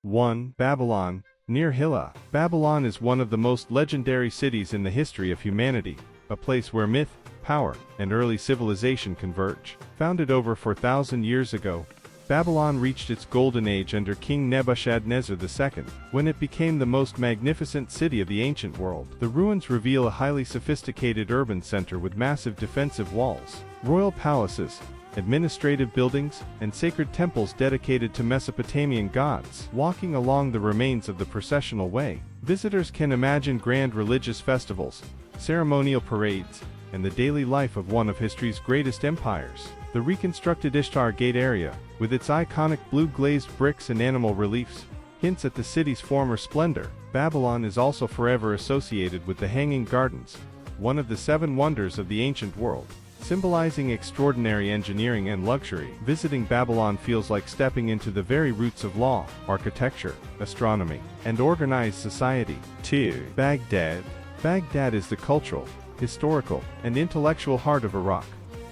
1. Babylon, near Hilla. Babylon is one of the most legendary cities in the history of humanity, a place where myth, power, and early civilization converge. Founded over 4,000 years ago, Babylon reached its golden age under King Nebuchadnezzar II, when it became the most magnificent city of the ancient world. The ruins reveal a highly sophisticated urban center with massive defensive walls, royal palaces, administrative buildings, and sacred temples dedicated to Mesopotamian gods. Walking along the remains of the processional way, visitors can imagine grand religious festivals, ceremonial parades, and the daily life of one of history's greatest empires. The reconstructed Ishtar Gate area, with its iconic blue-glazed bricks and animal reliefs, hints at the city's former splendor. Babylon is also forever associated with the Hanging Gardens, one of the 7 wonders of the ancient world. Symbolizing extraordinary engineering and luxury, visiting Babylon feels like stepping into the very roots of law, architecture, astronomy, and organized society. 2. Baghdad. Baghdad is the cultural, historical, and intellectual heart of Iraq,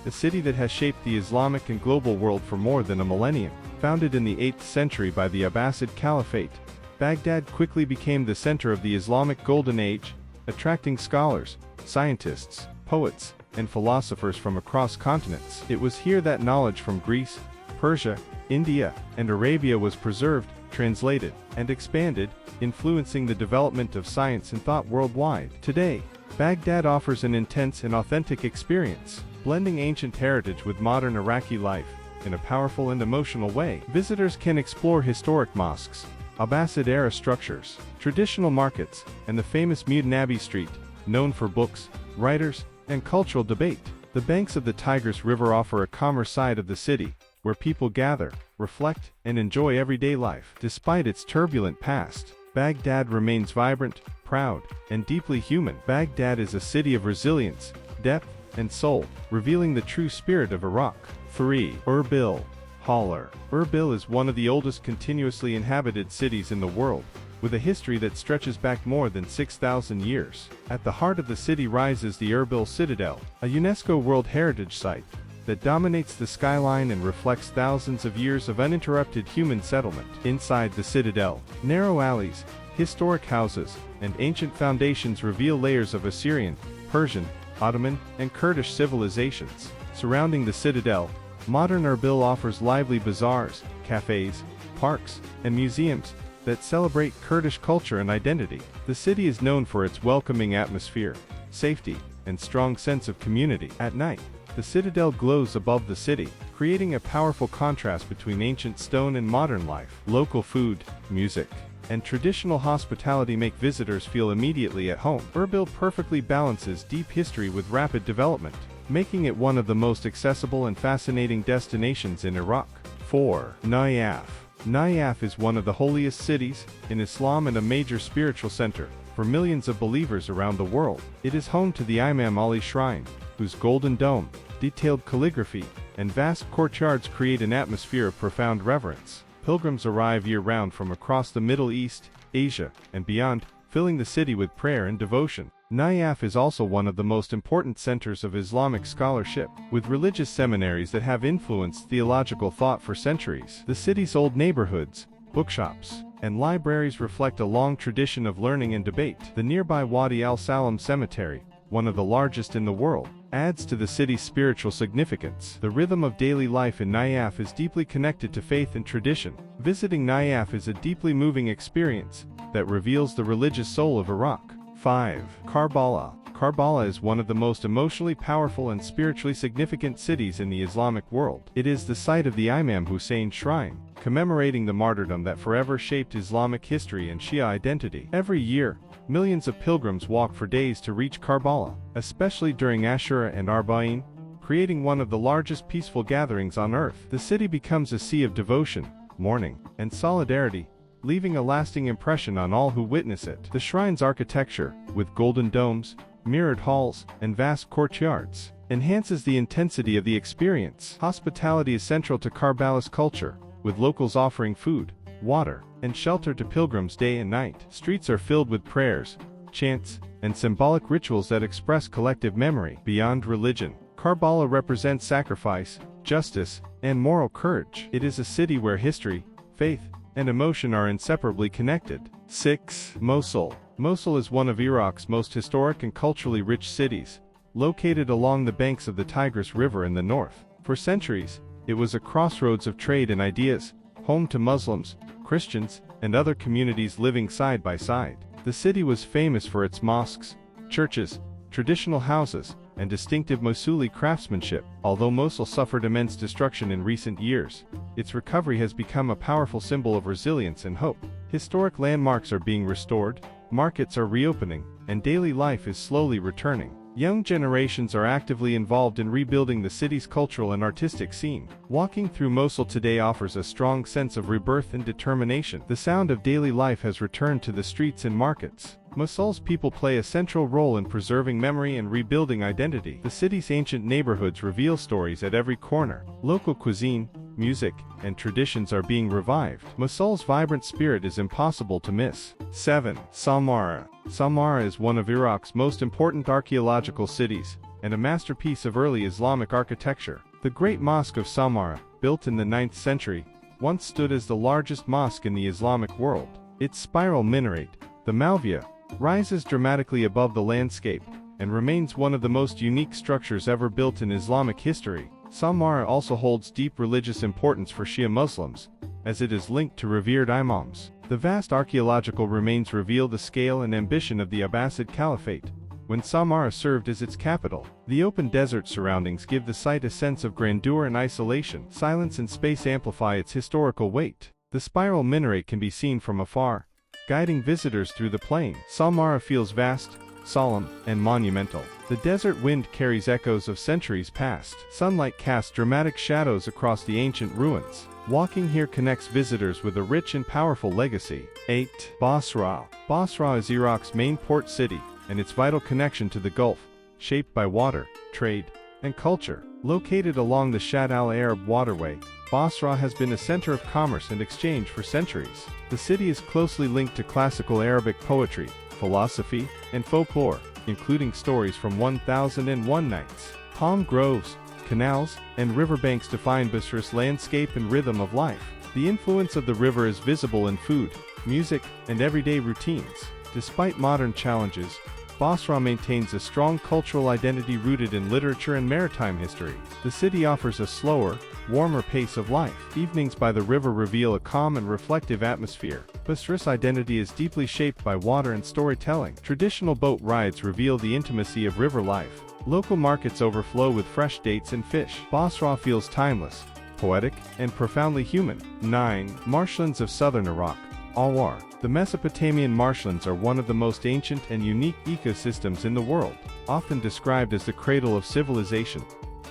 a city that has shaped the Islamic and global world for more than a millennium. Founded in the 8th century by the Abbasid Caliphate, Baghdad quickly became the center of the Islamic Golden Age, attracting scholars, scientists, poets, and philosophers from across continents. It was here that knowledge from Greece, Persia, India, and Arabia was preserved, translated, and expanded, influencing the development of science and thought worldwide. Today, Baghdad offers an intense and authentic experience, blending ancient heritage with modern Iraqi life in a powerful and emotional way. Visitors can explore historic mosques, Abbasid-era structures, traditional markets, and the famous Mutanabbi Street, known for books, writers, and cultural debate. The banks of the Tigris River offer a calmer side of the city, where people gather, reflect, and enjoy everyday life. Despite its turbulent past, Baghdad remains vibrant, proud, and deeply human. Baghdad is a city of resilience, depth, and soul, revealing the true spirit of Iraq. 3. Erbil. Haller. Erbil is one of the oldest continuously inhabited cities in the world, with a history that stretches back more than 6,000 years. At the heart of the city rises the Erbil Citadel, a UNESCO World Heritage Site that dominates the skyline and reflects thousands of years of uninterrupted human settlement. Inside the citadel, narrow alleys, historic houses, and ancient foundations reveal layers of Assyrian, Persian, Ottoman, and Kurdish civilizations. Surrounding the citadel, modern Erbil offers lively bazaars, cafes, parks, and museums that celebrate Kurdish culture and identity. The city is known for its welcoming atmosphere, safety, and strong sense of community. At night, the citadel glows above the city, creating a powerful contrast between ancient stone and modern life. Local food, music, and traditional hospitality make visitors feel immediately at home. Erbil perfectly balances deep history with rapid development, making it one of the most accessible and fascinating destinations in Iraq. 4. Najaf. Najaf is one of the holiest cities in Islam and a major spiritual center for millions of believers around the world. It is home to the Imam Ali Shrine, whose golden dome, detailed calligraphy, and vast courtyards create an atmosphere of profound reverence. Pilgrims arrive year-round from across the Middle East, Asia, and beyond, filling the city with prayer and devotion. Najaf is also one of the most important centers of Islamic scholarship, with religious seminaries that have influenced theological thought for centuries. The city's old neighborhoods, bookshops, and libraries reflect a long tradition of learning and debate. The nearby Wadi al-Salam Cemetery, one of the largest in the world, adds to the city's spiritual significance. The rhythm of daily life in Najaf is deeply connected to faith and tradition. Visiting Najaf is a deeply moving experience that reveals the religious soul of Iraq. 5. Karbala. Karbala is one of the most emotionally powerful and spiritually significant cities in the Islamic world. It is the site of the Imam Hussein Shrine, commemorating the martyrdom that forever shaped Islamic history and Shia identity. Every year, millions of pilgrims walk for days to reach Karbala, especially during Ashura and Arba'in, creating one of the largest peaceful gatherings on earth. The city becomes a sea of devotion, mourning, and solidarity, leaving a lasting impression on all who witness it. The shrine's architecture, with golden domes, mirrored halls, and vast courtyards, enhances the intensity of the experience. Hospitality is central to Karbala's culture, with locals offering food, water, and shelter to pilgrims day and night. Streets are filled with prayers, chants, and symbolic rituals that express collective memory. Beyond religion, Karbala represents sacrifice, justice, and moral courage. It is a city where history, faith, and emotion are inseparably connected. 6. Mosul. Mosul is one of Iraq's most historic and culturally rich cities, located along the banks of the Tigris River in the north. For centuries, it was a crossroads of trade and ideas, home to Muslims, Christians, and other communities living side by side. The city was famous for its mosques, churches, traditional houses, and distinctive Mosuli craftsmanship. Although Mosul suffered immense destruction in recent years, its recovery has become a powerful symbol of resilience and hope. Historic landmarks are being restored, markets are reopening, and daily life is slowly returning. Young generations are actively involved in rebuilding the city's cultural and artistic scene. Walking through Mosul today offers a strong sense of rebirth and determination. The sound of daily life has returned to the streets and markets. Mosul's people play a central role in preserving memory and rebuilding identity. The city's ancient neighborhoods reveal stories at every corner. Local cuisine, music, and traditions are being revived. Mosul's vibrant spirit is impossible to miss. 7. Samarra. Samarra is one of Iraq's most important archaeological cities, and a masterpiece of early Islamic architecture. The Great Mosque of Samarra, built in the 9th century, once stood as the largest mosque in the Islamic world. Its spiral minaret, the Malvia, rises dramatically above the landscape, and remains one of the most unique structures ever built in Islamic history. Samarra also holds deep religious importance for Shia Muslims, as it is linked to revered imams. The vast archaeological remains reveal the scale and ambition of the Abbasid Caliphate, when Samarra served as its capital. The open desert surroundings give the site a sense of grandeur and isolation. Silence and space amplify its historical weight. The spiral minaret can be seen from afar, guiding visitors through the plain. Samarra feels vast, solemn, and monumental. The desert wind carries echoes of centuries past. Sunlight casts dramatic shadows across the ancient ruins. Walking here connects visitors with a rich and powerful legacy. 8. Basra. Basra is Iraq's main port city, and its vital connection to the Gulf, shaped by water, trade, and culture. Located along the Shatt al-Arab waterway, Basra has been a center of commerce and exchange for centuries. The city is closely linked to classical Arabic poetry, philosophy, and folklore, including stories from 1001 Nights. Palm groves, canals, and riverbanks define Basra's landscape and rhythm of life. The influence of the river is visible in food, music, and everyday routines. Despite modern challenges, Basra maintains a strong cultural identity rooted in literature and maritime history. The city offers a slower, warmer pace of life. Evenings by the river reveal a calm and reflective atmosphere. Basra's identity is deeply shaped by water and storytelling. Traditional boat rides reveal the intimacy of river life. Local markets overflow with fresh dates and fish. Basra feels timeless, poetic, and profoundly human. 9. Marshlands of southern Iraq. Awar. The Mesopotamian marshlands are one of the most ancient and unique ecosystems in the world, often described as the cradle of civilization.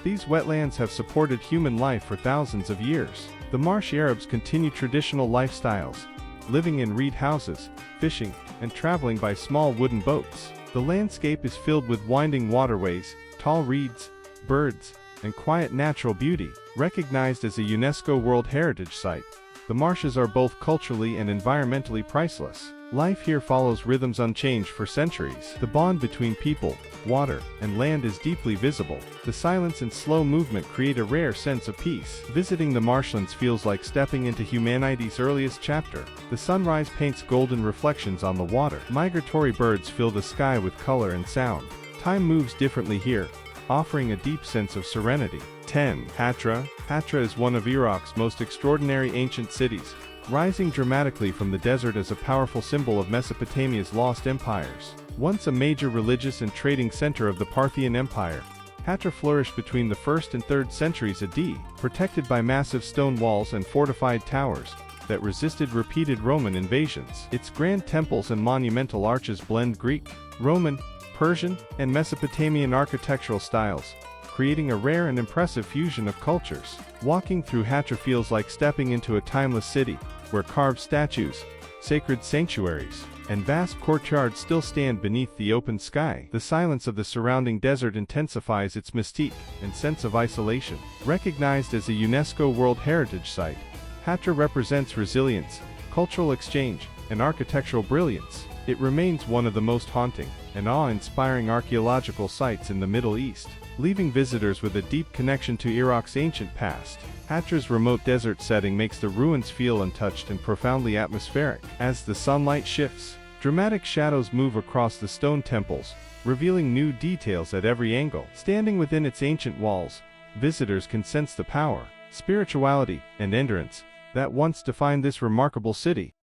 These wetlands have supported human life for thousands of years. The Marsh Arabs continue traditional lifestyles, living in reed houses, fishing, and traveling by small wooden boats. The landscape is filled with winding waterways, tall reeds, birds, and quiet natural beauty. Recognized as a UNESCO World Heritage Site, the marshes are both culturally and environmentally priceless. Life here follows rhythms unchanged for centuries. The bond between people, water, and land is deeply visible. The silence and slow movement create a rare sense of peace. Visiting the marshlands feels like stepping into humanity's earliest chapter. The sunrise paints golden reflections on the water. Migratory birds fill the sky with color and sound. Time moves differently here, offering a deep sense of serenity. 10. Hatra. Hatra is one of Iraq's most extraordinary ancient cities, rising dramatically from the desert as a powerful symbol of Mesopotamia's lost empires. Once a major religious and trading center of the Parthian Empire, Hatra flourished between the 1st and 3rd centuries AD, protected by massive stone walls and fortified towers that resisted repeated Roman invasions. Its grand temples and monumental arches blend Greek, Roman, Persian, and Mesopotamian architectural styles, creating a rare and impressive fusion of cultures. Walking through Hatra feels like stepping into a timeless city, where carved statues, sacred sanctuaries, and vast courtyards still stand beneath the open sky. The silence of the surrounding desert intensifies its mystique and sense of isolation. Recognized as a UNESCO World Heritage Site, Hatra represents resilience, cultural exchange, and architectural brilliance. It remains one of the most haunting and awe-inspiring archaeological sites in the Middle East. leaving visitors with a deep connection to Iraq's ancient past. Hatra's remote desert setting makes the ruins feel untouched and profoundly atmospheric. As the sunlight shifts, dramatic shadows move across the stone temples, revealing new details at every angle. Standing within its ancient walls, visitors can sense the power, spirituality, and endurance that once defined this remarkable city.